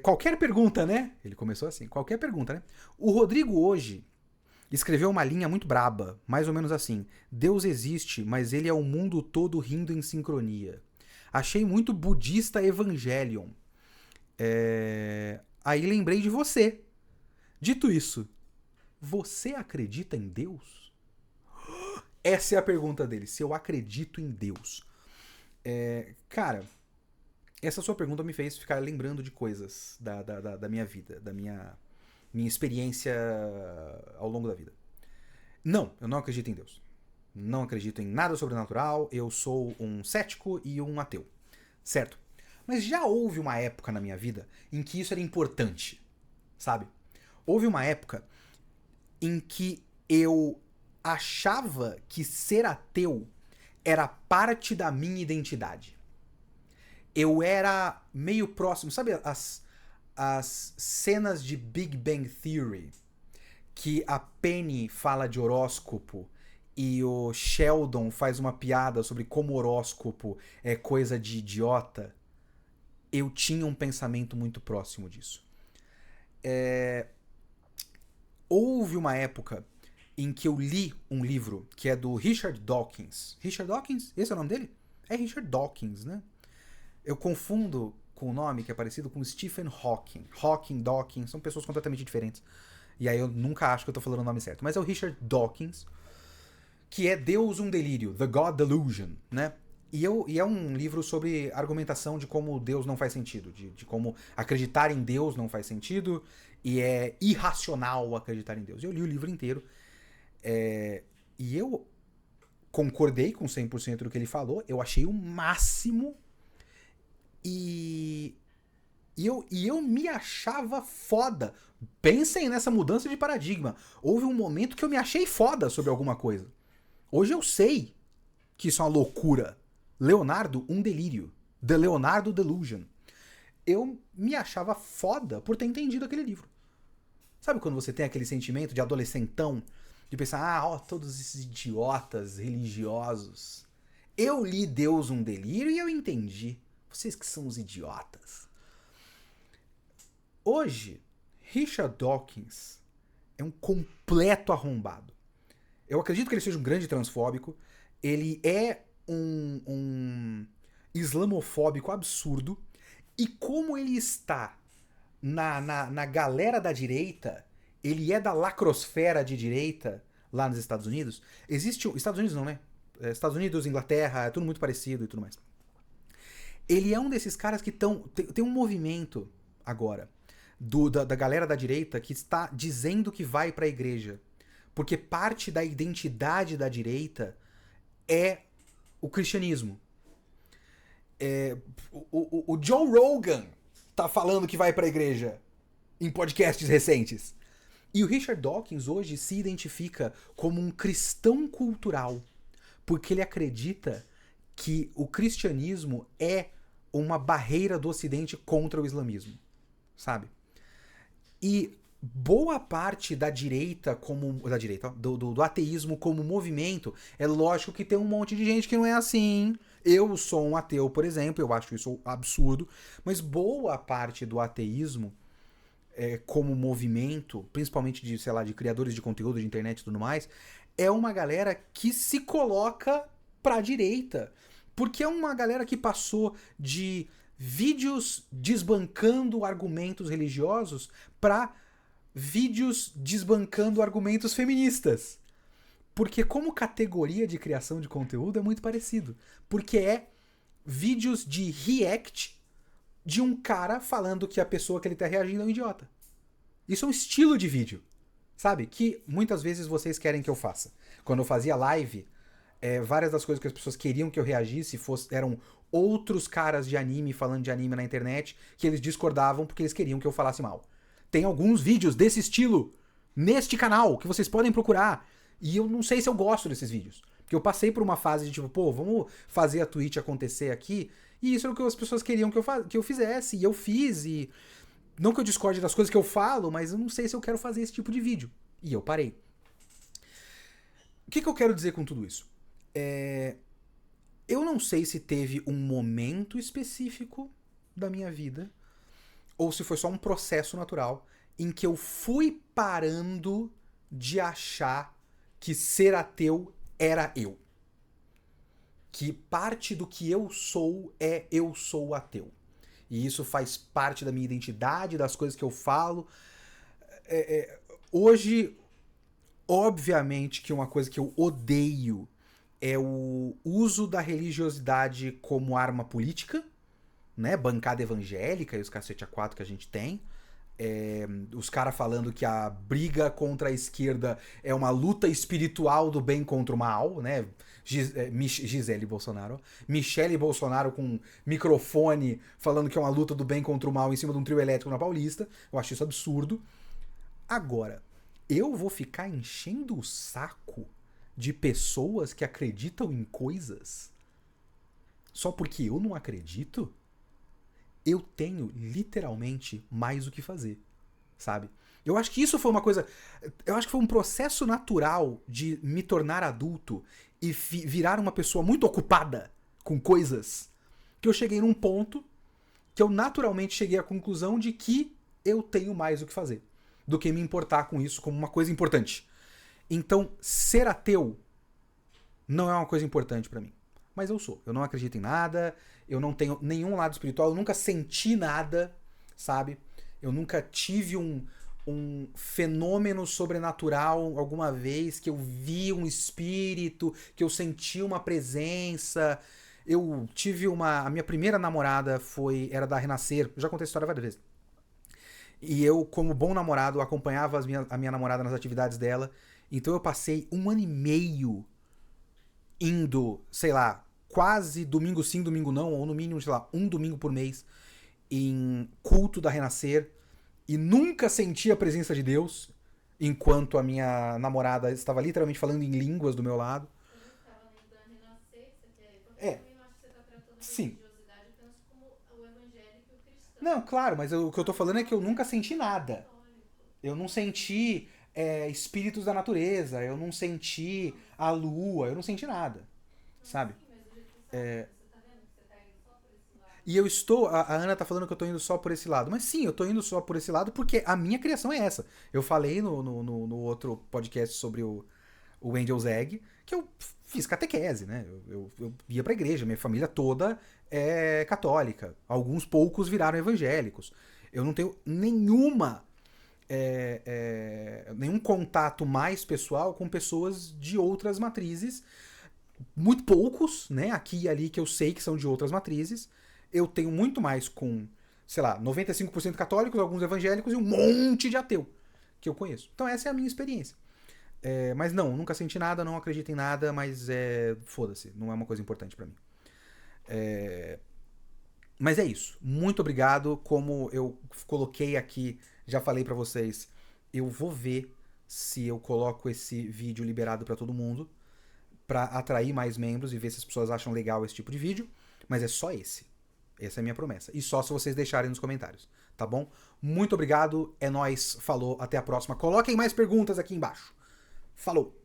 Qualquer pergunta, né? Ele começou assim. Qualquer pergunta, né? O Rodrigo hoje escreveu uma linha muito braba. Mais ou menos assim. Deus existe, mas ele é o mundo todo rindo em sincronia. Achei muito budista Evangelion. Aí lembrei de você. Dito isso, você acredita em Deus? Essa é a pergunta dele. Se eu acredito em Deus. Cara, essa sua pergunta me fez ficar lembrando de coisas da minha vida, da minha experiência ao longo da vida. Não, eu não acredito em Deus. Não acredito em nada sobrenatural. Eu sou um cético e um ateu. Certo? Mas já houve uma época na minha vida em que isso era importante, sabe? Houve uma época em que eu achava que ser ateu era parte da minha identidade. Eu era meio próximo, sabe as cenas de Big Bang Theory, que a Penny fala de horóscopo e o Sheldon faz uma piada sobre como horóscopo é coisa de idiota? Eu tinha um pensamento muito próximo disso. Houve uma época em que eu li um livro que é do Richard Dawkins. Richard Dawkins? Esse é o nome dele? É Richard Dawkins, né? Eu confundo com o nome que é parecido com Stephen Hawking. Hawking, Dawkins, são pessoas completamente diferentes. E aí eu nunca acho que eu tô falando o nome certo. Mas é o Richard Dawkins, que é Deus um Delírio, The God Delusion, né? E é um livro sobre argumentação de como Deus não faz sentido, de como acreditar em Deus não faz sentido e é irracional acreditar em Deus. Eu li o livro inteiro e eu concordei com 100% do que ele falou, eu achei o máximo e eu me achava foda. Pensem nessa mudança de paradigma. Houve um momento que eu me achei foda sobre alguma coisa. Hoje eu sei que isso é uma loucura. Leonardo, um delírio. The Leonardo Delusion. Eu me achava foda por ter entendido aquele livro. Sabe quando você tem aquele sentimento de adolescentão? De pensar, todos esses idiotas religiosos. Eu li Deus um delírio e eu entendi. Vocês que são os idiotas. Hoje, Richard Dawkins é um completo arrombado. Eu acredito que ele seja um grande transfóbico. Ele é um islamofóbico absurdo. E como ele está na galera da direita, ele é da lacrosfera de direita lá nos Estados Unidos. Existe. Estados Unidos não, né? Estados Unidos, Inglaterra, é tudo muito parecido e tudo mais. Ele é um desses caras que estão. Tem um movimento agora da galera da direita que está dizendo que vai pra igreja. Porque parte da identidade da direita é o cristianismo. O Joe Rogan tá falando que vai pra igreja em podcasts recentes. E o Richard Dawkins hoje se identifica como um cristão cultural, porque ele acredita que o cristianismo é uma barreira do Ocidente contra o islamismo, sabe? E boa parte da direita, do ateísmo como movimento, é lógico que tem um monte de gente que não é assim. Eu sou um ateu, por exemplo, eu acho isso absurdo, mas boa parte do ateísmo como movimento, principalmente de, sei lá, de criadores de conteúdo de internet e tudo mais, é uma galera que se coloca pra direita. Porque é uma galera que passou de vídeos desbancando argumentos religiosos pra vídeos desbancando argumentos feministas. Porque como categoria de criação de conteúdo é muito parecido. Porque é vídeos de react de um cara falando que a pessoa que ele tá reagindo é um idiota. Isso é um estilo de vídeo, sabe? Que muitas vezes vocês querem que eu faça. Quando eu fazia live, várias das coisas que as pessoas queriam que eu reagisse eram outros caras de anime falando de anime na internet que eles discordavam porque eles queriam que eu falasse mal. Tem alguns vídeos desse estilo neste canal que vocês podem procurar. E eu não sei se eu gosto desses vídeos. Porque eu passei por uma fase de tipo, pô, vamos fazer a Twitch acontecer aqui. E isso é o que as pessoas queriam que eu fizesse. E eu fiz. E não que eu discorde das coisas que eu falo, mas eu não sei se eu quero fazer esse tipo de vídeo. E eu parei. O que eu quero dizer com tudo isso? Eu não sei se teve um momento específico da minha vida, ou se foi só um processo natural, em que eu fui parando de achar que ser ateu era eu. Que parte do que eu sou é eu sou ateu. E isso faz parte da minha identidade, das coisas que eu falo. Hoje, obviamente que uma coisa que eu odeio é o uso da religiosidade como arma política, né? Bancada evangélica e os cacete a quatro que a gente tem. Os caras falando que a briga contra a esquerda é uma luta espiritual do bem contra o mal, né? Gisele Bolsonaro. Michele Bolsonaro com microfone falando que é uma luta do bem contra o mal em cima de um trio elétrico na Paulista. Eu acho isso absurdo. Agora, eu vou ficar enchendo o saco de pessoas que acreditam em coisas só porque eu não acredito? Eu tenho literalmente mais o que fazer, sabe? Eu acho que isso foi uma coisa. Eu acho que foi um processo natural de me tornar adulto e virar uma pessoa muito ocupada com coisas, que eu cheguei num ponto que eu naturalmente cheguei à conclusão de que eu tenho mais o que fazer do que me importar com isso como uma coisa importante. Então, ser ateu não é uma coisa importante pra mim. Mas eu sou. Eu não acredito em nada, eu não tenho nenhum lado espiritual, eu nunca senti nada, sabe? Eu nunca tive um fenômeno sobrenatural alguma vez, que eu vi um espírito, que eu senti uma presença. Eu tive a minha primeira namorada era da Renascer, eu já contei a história várias vezes. E eu, como bom namorado, acompanhava a minha namorada nas atividades dela. Então eu passei 1 ano e meio indo, sei lá, quase domingo sim, domingo não, ou no mínimo, sei lá, um domingo por mês em culto da Renascer, e nunca senti a presença de Deus, enquanto a minha namorada estava literalmente falando em línguas do meu lado. Eu estava lendo da Renascer, porque É, também eu acho que você está tratando da sim. religiosidade, eu penso como o evangélico e o cristão. Não, claro, mas o que eu tô falando é que eu nunca senti nada. Católico. Eu não senti espíritos da natureza, eu não senti a lua, eu não senti nada, Não, sabe? sim, mas do jeito que você está falando, você está vendo que você está indo só por esse lado? E eu estou. A Ana tá falando que eu tô indo só por esse lado. Mas sim, eu tô indo só por esse lado porque a minha criação é essa. Eu falei no outro podcast sobre o Angel's Egg que eu fiz catequese, né? Eu ia pra igreja, minha família toda é católica. Alguns poucos viraram evangélicos. Eu não tenho nenhum contato mais pessoal com pessoas de outras matrizes. Muito poucos, né? Aqui e ali que eu sei que são de outras matrizes. Eu tenho muito mais com, sei lá, 95% católicos, alguns evangélicos e um monte de ateu que eu conheço. Então essa é a minha experiência. Mas não, nunca senti nada, não acredito em nada, mas foda-se, não é uma coisa importante pra mim. Mas é isso. Muito obrigado. Como eu coloquei aqui, já falei pra vocês, eu vou ver se eu coloco esse vídeo liberado pra todo mundo, pra atrair mais membros e ver se as pessoas acham legal esse tipo de vídeo. Mas é só esse. Essa é a minha promessa. E só se vocês deixarem nos comentários, tá bom? Muito obrigado. É nóis. Falou. Até a próxima. Coloquem mais perguntas aqui embaixo. Falou!